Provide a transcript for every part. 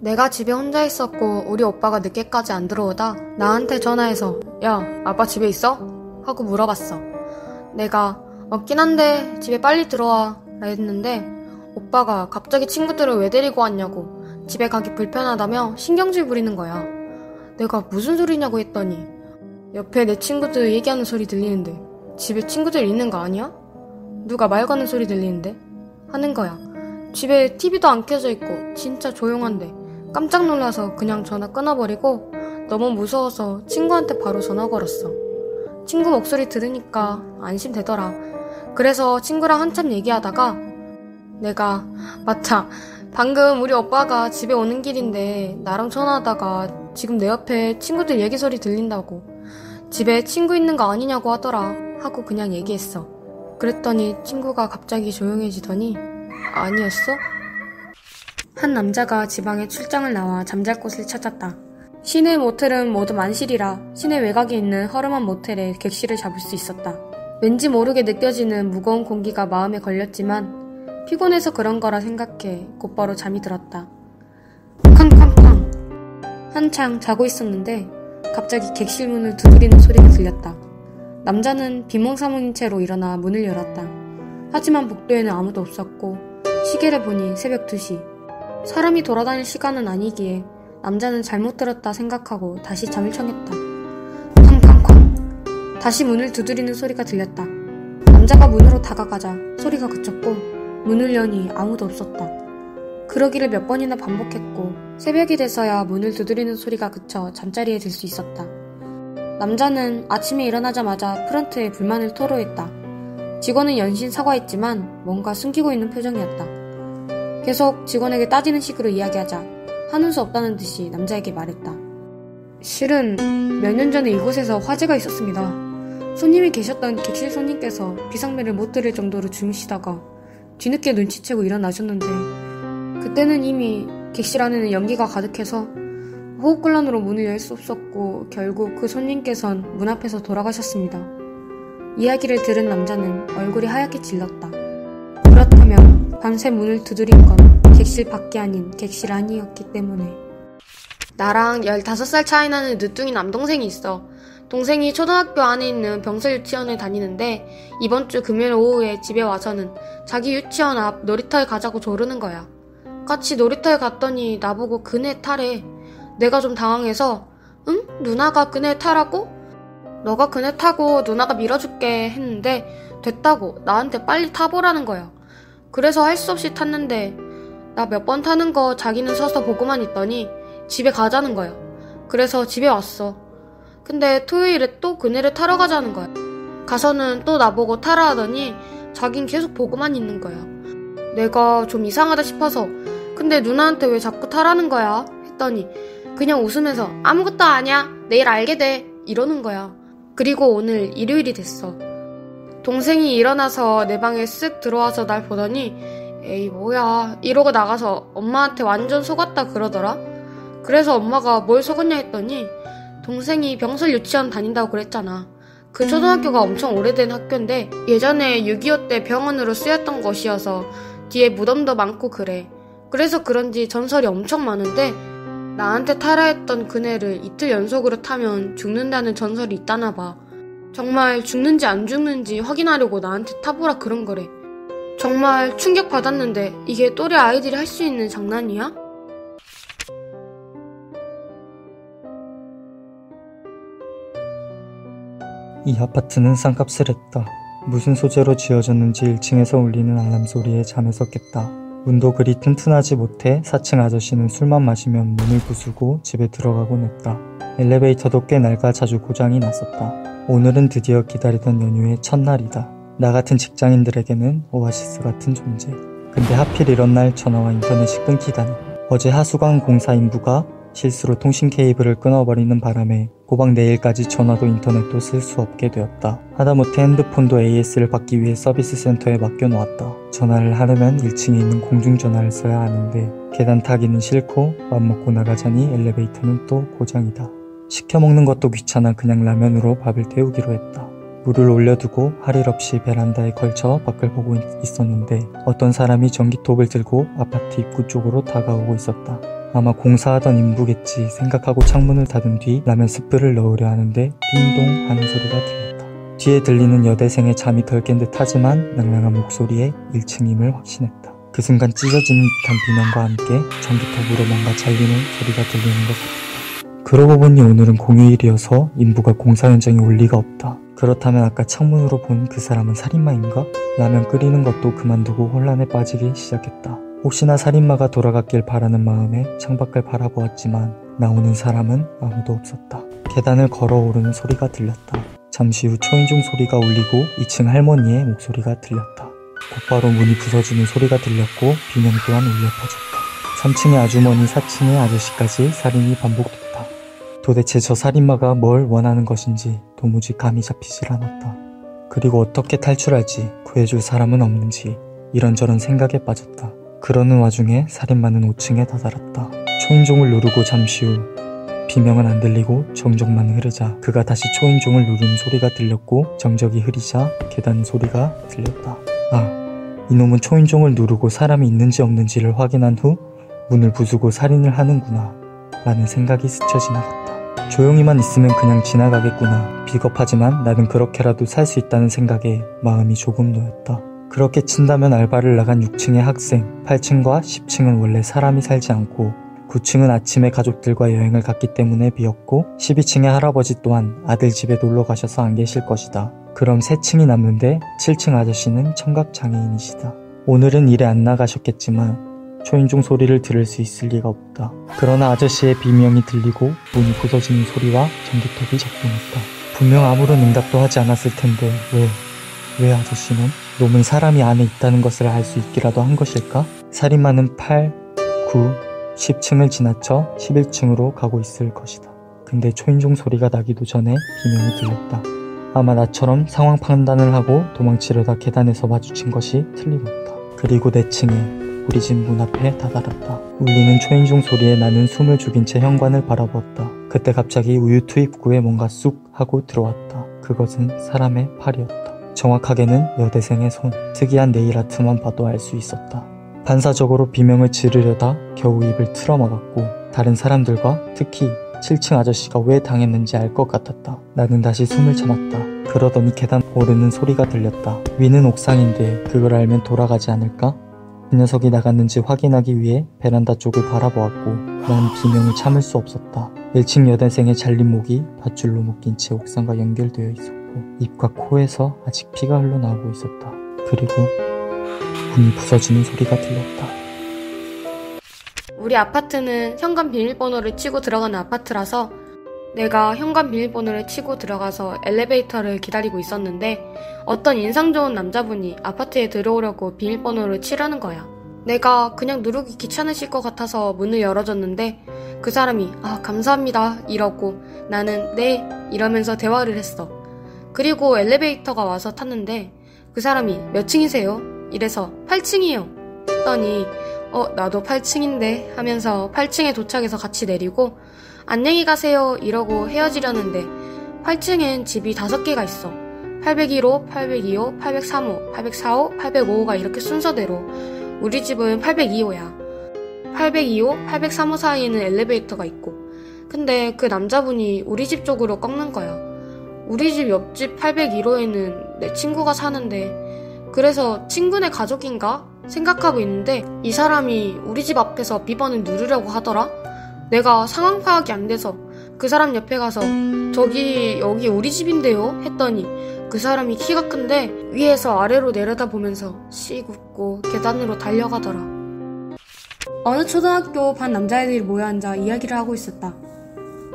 내가 집에 혼자 있었고 우리 오빠가 늦게까지 안 들어오다 나한테 전화해서 야, 아빠 집에 있어? 하고 물어봤어. 내가 없긴 한데 집에 빨리 들어와 라 했는데 오빠가 갑자기 친구들을 왜 데리고 왔냐고 집에 가기 불편하다며 신경질 부리는 거야. 내가 무슨 소리냐고 했더니 옆에 내 친구들 얘기하는 소리 들리는데 집에 친구들 있는 거 아니야? 누가 말 거는 소리 들리는데? 하는 거야. 집에 TV도 안 켜져 있고 진짜 조용한데 깜짝 놀라서 그냥 전화 끊어버리고 너무 무서워서 친구한테 바로 전화 걸었어. 친구 목소리 들으니까 안심되더라. 그래서 친구랑 한참 얘기하다가 내가 맞다. 방금 우리 오빠가 집에 오는 길인데 나랑 전화하다가 지금 내 옆에 친구들 얘기 소리 들린다고 집에 친구 있는 거 아니냐고 하더라 하고 그냥 얘기했어. 그랬더니 친구가 갑자기 조용해지더니 아니었어? 한 남자가 지방에 출장을 나와 잠잘 곳을 찾았다. 시내 모텔은 모두 만실이라 시내 외곽에 있는 허름한 모텔에 객실을 잡을 수 있었다. 왠지 모르게 느껴지는 무거운 공기가 마음에 걸렸지만 피곤해서 그런 거라 생각해 곧바로 잠이 들었다. 쾅쾅쾅. 한창 자고 있었는데 갑자기 객실 문을 두드리는 소리가 들렸다. 남자는 비몽사몽인 채로 일어나 문을 열었다. 하지만 복도에는 아무도 없었고 시계를 보니 새벽 2시. 사람이 돌아다닐 시간은 아니기에 남자는 잘못 들었다 생각하고 다시 잠을 청했다. 쾅쾅쾅. 다시 문을 두드리는 소리가 들렸다. 남자가 문으로 다가가자 소리가 그쳤고 문을 여니 아무도 없었다. 그러기를 몇 번이나 반복했고 새벽이 돼서야 문을 두드리는 소리가 그쳐 잠자리에 들 수 있었다. 남자는 아침에 일어나자마자 프런트에 불만을 토로했다. 직원은 연신 사과했지만 뭔가 숨기고 있는 표정이었다. 계속 직원에게 따지는 식으로 이야기하자 하는 수 없다는 듯이 남자에게 말했다. 실은 몇 년 전에 이곳에서 화재가 있었습니다. 손님이 계셨던 객실 손님께서 비상벨을 못 들을 정도로 주무시다가 뒤늦게 눈치채고 일어나셨는데 그때는 이미 객실 안에는 연기가 가득해서 호흡곤란으로 문을 열 수 없었고 결국 그 손님께선 문 앞에서 돌아가셨습니다. 이야기를 들은 남자는 얼굴이 하얗게 질렀다. 그렇다면 밤새 문을 두드린 건 객실 밖이 아닌 객실 안이었기 때문에. 나랑 15살 차이 나는 늦둥이 남동생이 있어. 동생이 초등학교 안에 있는 병설 유치원에 다니는데 이번 주 금요일 오후에 집에 와서는 자기 유치원 앞 놀이터에 가자고 조르는 거야. 같이 놀이터에 갔더니 나보고 그네 타래. 내가 좀 당황해서 응? 누나가 그네 타라고? 너가 그네 타고 누나가 밀어줄게 했는데 됐다고 나한테 빨리 타보라는 거야. 그래서 할 수 없이 탔는데 나 몇 번 타는 거 자기는 서서 보고만 있더니 집에 가자는 거야. 그래서 집에 왔어. 근데 토요일에 또 그네를 타러 가자는 거야. 가서는 또 나보고 타라 하더니 자긴 계속 보고만 있는 거야. 내가 좀 이상하다 싶어서 근데 누나한테 왜 자꾸 타라는 거야? 했더니 그냥 웃으면서 아무것도 아니야. 내일 알게 돼. 이러는 거야. 그리고 오늘 일요일이 됐어. 동생이 일어나서 내 방에 쓱 들어와서 날 보더니 에이 뭐야 이러고 나가서 엄마한테 완전 속았다 그러더라. 그래서 엄마가 뭘 속았냐 했더니 동생이 병설 유치원 다닌다고 그랬잖아. 그 초등학교가 엄청 오래된 학교인데 예전에 6.25 때 병원으로 쓰였던 곳이어서 뒤에 무덤도 많고 그래. 그래서 그런지 전설이 엄청 많은데 나한테 타라 했던 그네를 이틀 연속으로 타면 죽는다는 전설이 있다나 봐. 정말 죽는지 안 죽는지 확인하려고 나한테 타보라 그런 거래. 정말 충격받았는데 이게 또래 아이들이 할 수 있는 장난이야? 이 아파트는 싼값을 했다. 무슨 소재로 지어졌는지 1층에서 울리는 알람 소리에 잠에서 깼다. 문도 그리 튼튼하지 못해 4층 아저씨는 술만 마시면 문을 부수고 집에 들어가곤 했다. 엘리베이터도 꽤 낡아 자주 고장이 났었다. 오늘은 드디어 기다리던 연휴의 첫날이다. 나 같은 직장인들에게는 오아시스 같은 존재. 근데 하필 이런 날 전화와 인터넷이 끊기다니. 어제 하수관 공사 인부가 실수로 통신 케이블을 끊어버리는 바람에 고박 내일까지 전화도 인터넷도 쓸 수 없게 되었다. 하다못해 핸드폰도 AS를 받기 위해 서비스 센터에 맡겨놓았다. 전화를 하려면 1층에 있는 공중전화를 써야 하는데 계단 타기는 싫고 맘먹고 나가자니 엘리베이터는 또 고장이다. 시켜먹는 것도 귀찮아 그냥 라면으로 밥을 때우기로 했다. 물을 올려두고 할 일 없이 베란다에 걸쳐 밖을 보고 있었는데 어떤 사람이 전기톱을 들고 아파트 입구 쪽으로 다가오고 있었다. 아마 공사하던 인부겠지 생각하고 창문을 닫은 뒤 라면 스프를 넣으려 하는데 띵동 하는 소리가 들렸다. 뒤에 들리는 여대생의 잠이 덜 깬 듯 하지만 낭랑한 목소리에 1층임을 확신했다. 그 순간 찢어지는 듯한 비명과 함께 전기톱으로 뭔가 잘리는 소리가 들리는 것 같았다. 그러고 보니 오늘은 공휴일이어서 인부가 공사 현장에 올 리가 없다. 그렇다면 아까 창문으로 본 그 사람은 살인마인가? 라면 끓이는 것도 그만두고 혼란에 빠지기 시작했다. 혹시나 살인마가 돌아갔길 바라는 마음에 창밖을 바라보았지만 나오는 사람은 아무도 없었다. 계단을 걸어오르는 소리가 들렸다. 잠시 후 초인종 소리가 울리고 2층 할머니의 목소리가 들렸다. 곧바로 문이 부서지는 소리가 들렸고 비명 또한 울려 퍼졌다. 3층의 아주머니, 4층의 아저씨까지 살인이 반복됐다. 도대체 저 살인마가 뭘 원하는 것인지 도무지 감이 잡히질 않았다. 그리고 어떻게 탈출할지 구해줄 사람은 없는지 이런저런 생각에 빠졌다. 그러는 와중에 살인마는 5층에 다다랐다. 초인종을 누르고 잠시 후 비명은 안 들리고 정적만 흐르자 그가 다시 초인종을 누르는 소리가 들렸고 정적이 흐리자 계단 소리가 들렸다. 이놈은 초인종을 누르고 사람이 있는지 없는지를 확인한 후 문을 부수고 살인을 하는구나 라는 생각이 스쳐 지나갔다. 조용히만 있으면 그냥 지나가겠구나. 비겁하지만 나는 그렇게라도 살 수 있다는 생각에 마음이 조금 놓였다. 그렇게 친다면 알바를 나간 6층의 학생, 8층과 10층은 원래 사람이 살지 않고 9층은 아침에 가족들과 여행을 갔기 때문에 비었고 12층의 할아버지 또한 아들 집에 놀러 가셔서 안 계실 것이다. 그럼 3층이 남는데 7층 아저씨는 청각장애인이시다. 오늘은 일에 안 나가셨겠지만 초인종 소리를 들을 수 있을 리가 없다. 그러나 아저씨의 비명이 들리고 문이 부서지는 소리와 전기톱이 작동했다. 분명 아무런 응답도 하지 않았을 텐데 왜 아저씨는? 놈은 사람이 안에 있다는 것을 알 수 있기라도 한 것일까? 살인마는 8, 9, 10층을 지나쳐 11층으로 가고 있을 것이다. 근데 초인종 소리가 나기도 전에 비명이 들렸다. 아마 나처럼 상황 판단을 하고 도망치려다 계단에서 마주친 것이 틀림없다. 그리고 4층에 우리 집 문 앞에 다다랐다. 울리는 초인종 소리에 나는 숨을 죽인 채 현관을 바라보았다. 그때 갑자기 우유 투입구에 뭔가 쑥 하고 들어왔다. 그것은 사람의 팔이었다. 정확하게는 여대생의 손. 특이한 네일 아트만 봐도 알 수 있었다. 반사적으로 비명을 지르려다 겨우 입을 틀어막았고 다른 사람들과 특히 7층 아저씨가 왜 당했는지 알 것 같았다. 나는 다시 숨을 참았다. 그러더니 계단 오르는 소리가 들렸다. 위는 옥상인데 그걸 알면 돌아가지 않을까? 그 녀석이 나갔는지 확인하기 위해 베란다 쪽을 바라보았고 난 비명을 참을 수 없었다. 1층 여대생의 잘린 목이 밧줄로 묶인 채 옥상과 연결되어 있었고 입과 코에서 아직 피가 흘러나오고 있었다. 그리고 문이 부서지는 소리가 들렸다. 우리 아파트는 현관 비밀번호를 치고 들어가는 아파트라서 내가 현관 비밀번호를 치고 들어가서 엘리베이터를 기다리고 있었는데 어떤 인상 좋은 남자분이 아파트에 들어오려고 비밀번호를 치라는 거야. 내가 그냥 누르기 귀찮으실 것 같아서 문을 열어줬는데 그 사람이 감사합니다 이러고 나는 네 이러면서 대화를 했어. 그리고 엘리베이터가 와서 탔는데 그 사람이 몇 층이세요? 이래서 8층이요 했더니 나도 8층인데 하면서 8층에 도착해서 같이 내리고 안녕히 가세요 이러고 헤어지려는데 8층엔 집이 5개가 있어. 801호, 802호, 803호, 804호, 805호가 이렇게 순서대로. 우리 집은 802호야. 802호, 803호 사이에는 엘리베이터가 있고 근데 그 남자분이 우리 집 쪽으로 꺾는 거야. 우리 집 옆집 801호에는 내 친구가 사는데 그래서 친구네 가족인가? 생각하고 있는데 이 사람이 우리 집 앞에서 비번을 누르려고 하더라? 내가 상황 파악이 안 돼서 그 사람 옆에 가서 여기 우리 집인데요? 했더니 그 사람이 키가 큰데 위에서 아래로 내려다보면서 씩 웃고 계단으로 달려가더라. 어느 초등학교 반 남자애들이 모여앉아 이야기를 하고 있었다.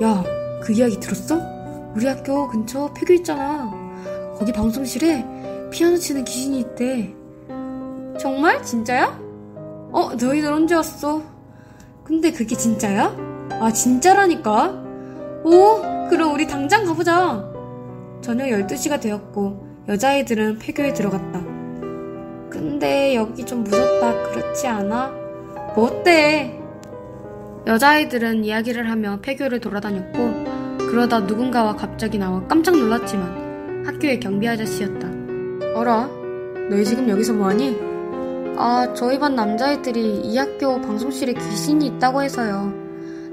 야, 그 이야기 들었어? 우리 학교 근처 폐교 있잖아. 거기 방송실에 피아노 치는 귀신이 있대. 정말? 진짜야? 너희들 언제 왔어? 근데 그게 진짜야? 진짜라니까? 그럼 우리 당장 가보자. 저녁 12시가 되었고 여자애들은 폐교에 들어갔다. 근데 여기 좀 무섭다. 그렇지 않아? 뭐 어때? 여자애들은 이야기를 하며 폐교를 돌아다녔고 그러다 누군가와 갑자기 나와 깜짝 놀랐지만 학교의 경비 아저씨였다. 어라? 너희 지금 여기서 뭐하니? 저희 반 남자애들이 이 학교 방송실에 귀신이 있다고 해서요.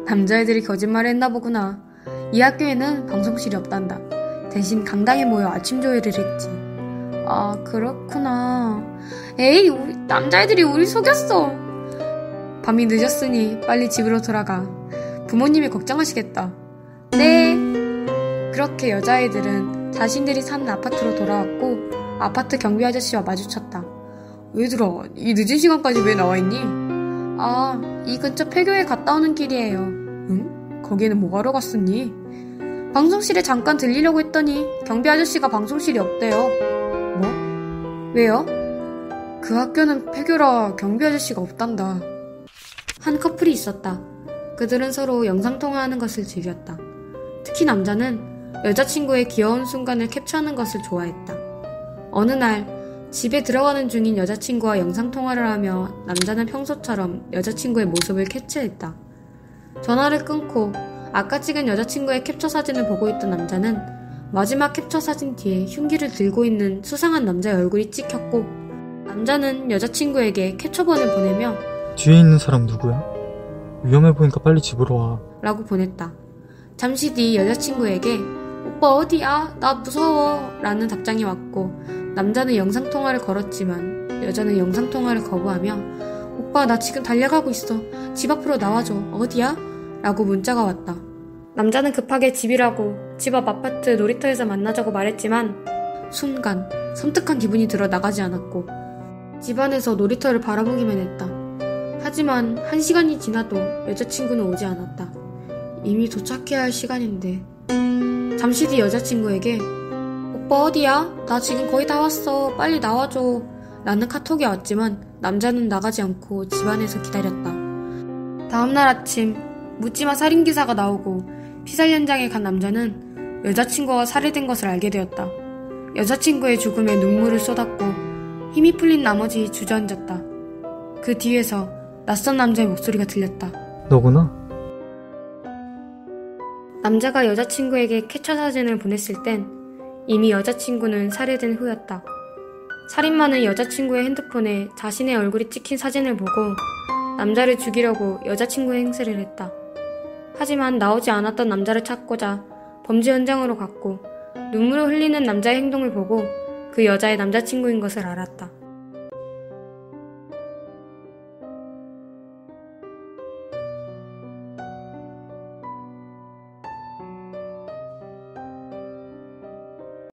남자애들이 거짓말을 했나 보구나. 이 학교에는 방송실이 없단다. 대신 강당에 모여 아침 조회를 했지. 그렇구나. 에이, 남자애들이 우리 속였어. 밤이 늦었으니 빨리 집으로 돌아가. 부모님이 걱정하시겠다. 네. 그렇게 여자애들은 자신들이 사는 아파트로 돌아왔고 아파트 경비 아저씨와 마주쳤다. 얘들아, 이 늦은 시간까지 왜 나와있니? 이 근처 폐교에 갔다 오는 길이에요. 응? 거기에는 뭐하러 갔었니? 방송실에 잠깐 들리려고 했더니 경비 아저씨가 방송실이 없대요. 뭐? 왜요? 그 학교는 폐교라 경비 아저씨가 없단다. 한 커플이 있었다. 그들은 서로 영상통화하는 것을 즐겼다. 특히 남자는 여자친구의 귀여운 순간을 캡처하는 것을 좋아했다. 어느 날 집에 들어가는 중인 여자친구와 영상통화를 하며 남자는 평소처럼 여자친구의 모습을 캡처했다. 전화를 끊고 아까 찍은 여자친구의 캡처 사진을 보고 있던 남자는 마지막 캡처 사진 뒤에 흉기를 들고 있는 수상한 남자의 얼굴이 찍혔고 남자는 여자친구에게 캡처본을 보내며 뒤에 있는 사람 누구야? 위험해 보니까 빨리 집으로 와. 라고 보냈다. 잠시 뒤 여자친구에게 오빠 어디야? 나 무서워 라는 답장이 왔고 남자는 영상통화를 걸었지만 여자는 영상통화를 거부하며 오빠 나 지금 달려가고 있어. 집 앞으로 나와줘. 어디야? 라고 문자가 왔다. 남자는 급하게 집이라고 집 앞 아파트 놀이터에서 만나자고 말했지만 순간 섬뜩한 기분이 들어 나가지 않았고 집 안에서 놀이터를 바라보기만 했다. 하지만 1시간이 지나도 여자친구는 오지 않았다. 이미 도착해야 할 시간인데. 잠시 뒤 여자친구에게 오빠 어디야? 나 지금 거의 다 왔어. 빨리 나와줘. 라는 카톡이 왔지만 남자는 나가지 않고 집 안에서 기다렸다. 다음날 아침 묻지마 살인기사가 나오고 피살 현장에 간 남자는 여자친구가 살해된 것을 알게 되었다. 여자친구의 죽음에 눈물을 쏟았고 힘이 풀린 나머지 주저앉았다. 그 뒤에서 낯선 남자의 목소리가 들렸다. 너구나? 남자가 여자친구에게 캡처 사진을 보냈을 땐 이미 여자친구는 살해된 후였다. 살인마는 여자친구의 핸드폰에 자신의 얼굴이 찍힌 사진을 보고 남자를 죽이려고 여자친구의 행세를 했다. 하지만 나오지 않았던 남자를 찾고자 범죄 현장으로 갔고 눈물을 흘리는 남자의 행동을 보고 그 여자의 남자친구인 것을 알았다.